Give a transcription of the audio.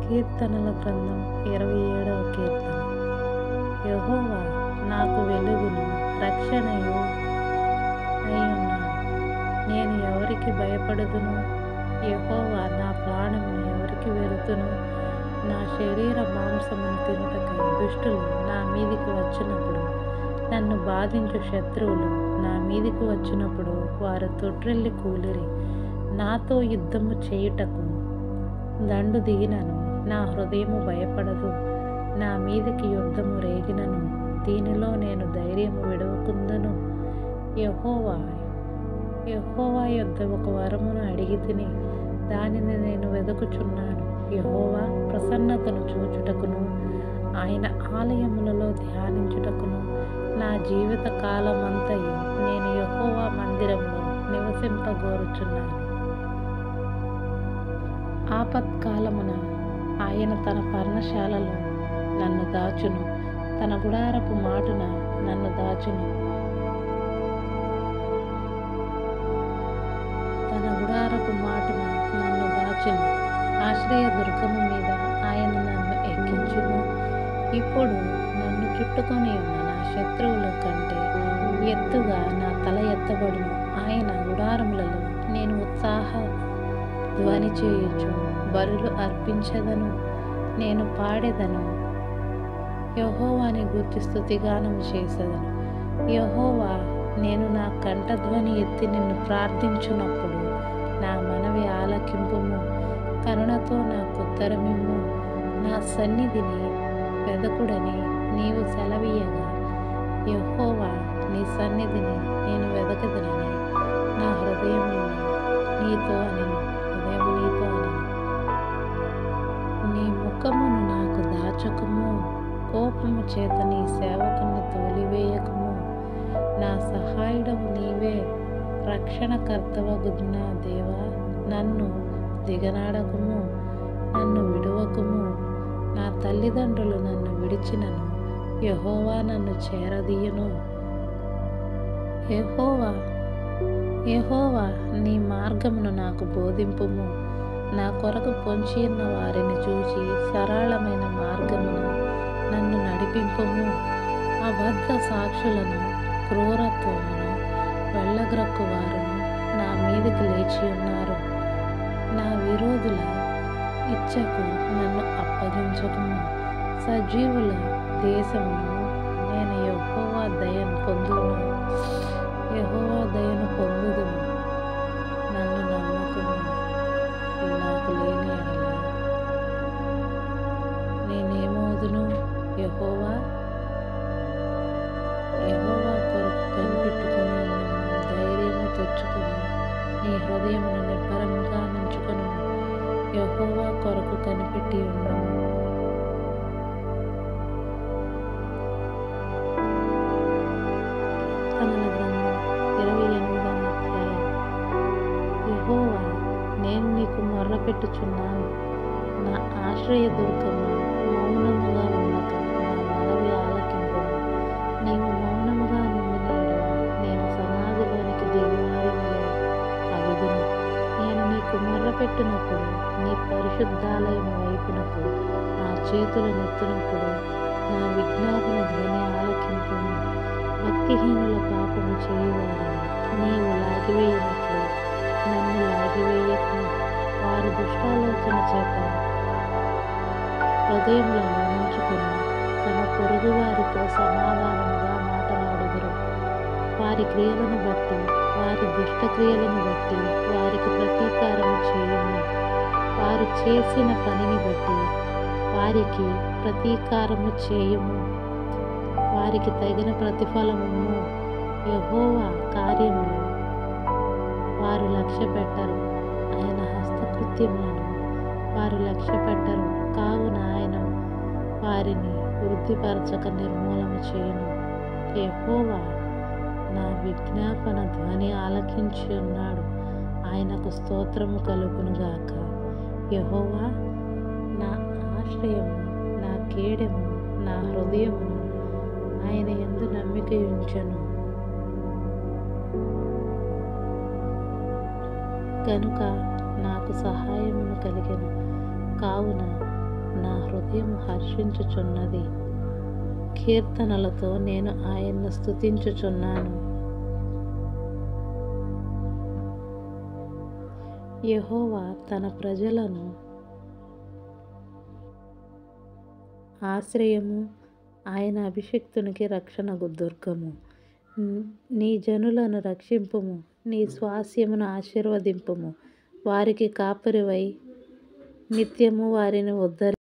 కీర్తనల గ్రంథం 27వ కీర్తన. యెహోవా నాకు వెలుగును రక్షణయు అయ్యున్నాడు. నేను ఎవరికి భయపడదును? యెహోవా నా ప్రాణమును ఎవరికి వెరుతును? నా శరీర మాంసమును తినుటకై దుష్టులు నా మీదికి వచ్చినప్పుడు, నన్ను బాధించు శత్రువులు నా మీదికి వచ్చినప్పుడు, వారు తొట్రెల్లి కూలిరి. నాతో యుద్ధము చేయుటకు దండు దిగినను నా హృదయము భయపడదు. నా మీదికి యుద్ధము రేగినను దీనిలో నేను ధైర్యము విడవకుందును. యెహోవా యొద్ద ఒక వరమును అడిగి తిని దానిని నేను వెదుకుచున్నాను. యెహోవా ప్రసన్నతను చూచుటకును ఆయన ఆలయములలో ధ్యానించుటకును నా జీవిత కాలమంతయు నేను యెహోవా మందిరములో నివసింపగోరుచున్నాను. ఆపత్కాలమున ఆయన తన పర్ణశాలలో నన్ను దాచును, తన గుడారపు మాటున నన్ను దాచును. తన గుడారపు మాటున నన్ను దాచును. ఆశ్రయ దుర్గము మీద ఆయన నన్ను ఎక్కించును. ఇప్పుడు నన్ను చుట్టుకొని ఉన్న నా శత్రువుల కంటే ఎత్తుగా నా తల ఎత్తబడును. ఆయన గుడారములలో నేను ఉత్సాహ ధ్వని చేయుచు బలులు అర్పించదను. నేను పాడెదను, యెహోవాని గూర్చి స్తుతిగానము చేసేదను. యెహోవా, నేను నా కంఠధ్వని ఎత్తి నిన్ను ప్రార్థించున్నప్పుడు నా మనవి ఆలకింపుము. కరుణతో నాకు ఉత్తరమిమ్ము. నా సన్నిధిని వెదకుడని నీవు సెలవీయగా, యెహోవా నీ సన్నిధిని నేను వెదకదనని నా హృదయము నీతో అనెను. నీ ముఖమును నాకు దాచకము, కోపము చేత నీ సేవకుని తోలివేయకము. నా సహాయుడవు నీవే, రక్షణకర్తవగు నా దేవా, నన్ను దిగనాడకము, నన్ను విడువకము. నా తల్లిదండ్రులు నన్ను విడిచినను యెహోవా నన్ను చేరదీయును. యెహోవా నీ మార్గమును నాకు బోధింపుము. నా కొరకు పొంచి ఉన్న వారిని చూచి సరళమైన మార్గమున నన్ను నడిపింపుము. అబద్ధ సాక్షులను క్రూరత్వమును వెళ్ళగ్రక్కు వారును నా మీదకి లేచి ఉన్నారు. నా విరోధుల ఇచ్చకు నన్ను అప్పగించకము. సజీవుల దేశమును నేను యెహోవా దయను పొందుదును. నన్ను నమ్మకము నాకు లేని ఎడల నేనేమోదును? యెహోవా కొరకు కనిపెట్టుకుని ధైర్యము తెచ్చుకుని నీ హృదయమును నిబ్బరముగా నుంచుకొను. యెహోవా కొరకు కనిపెట్టి ఉండము. కీర్తనల గ్రంథం 28వ అధ్యాయం. యెహోవా, నేను నీకు మొర్రపెట్టుచున్నాను. నా ఆశ్రయ దుర్గము, మౌనముగా ఉండక నా మనవి ఆలకింపుము. నీవు మౌనముగా నుండిన యెడల నేను సమాధిలోనికి దిగివాడిని అగుదును. నేను నీకు మొర్రపెట్టినప్పుడు నీ పరిశుద్ధాలయము వైపునకు నా చేతులు నెత్తినప్పుడు నా విజ్ఞాపన ధ్వని ఆలకింపుము. భక్తిహీనుల పాపము చేయువారిని నీవు లాగివేయనట్లు నన్ను లాగివేయకు. వారు దుష్టాలోచన చేత హృదయములను ఉంచుకుని తమ పొరుగు వారితో సమాధానముగా మాట్లాడుదురు. వారి క్రియలను బట్టి, వారి దుష్ట క్రియలను బట్టి వారికి ప్రతీకారము చేయుము. వారు చేసిన పనిని బట్టి వారికి ప్రతీకారము చేయుము. వారికి తగిన ప్రతిఫలము యెహోవా కార్యములు వారు లక్ష్య పెట్టరు. ఆయన హస్తకృత్యములను వారు లక్ష్య పెట్టరు. కావున ఆయన వారిని వృద్ధిపరచక నిర్మూలము చేయును. యెహోవా నా విజ్ఞాపన ధ్వని ఆలకించి ఉన్నాడు. ఆయనకు స్తోత్రము కలుగునుగాక. యెహోవా నా ఆశ్రయము, నా కేడెము, నా హృదయమును ఆయన యందు నమ్మిక ఉంచెను. కనుక నాకు సహాయమును కలిగెను. కావున నా హృదయం హర్షించుచున్నది. కీర్తనలతో నేను ఆయన్ను స్తుతించుచున్నాను. యెహోవా తన ప్రజలను ఆశ్రయము, ఆయన అభిషిక్తునికి రక్షణకు దుర్గము. నీ జనులను రక్షింపుము, నీ స్వాస్యమును ఆశీర్వదింపుము. వారికి కాపరివై నిత్యము వారిని ఉద్ధరించుము.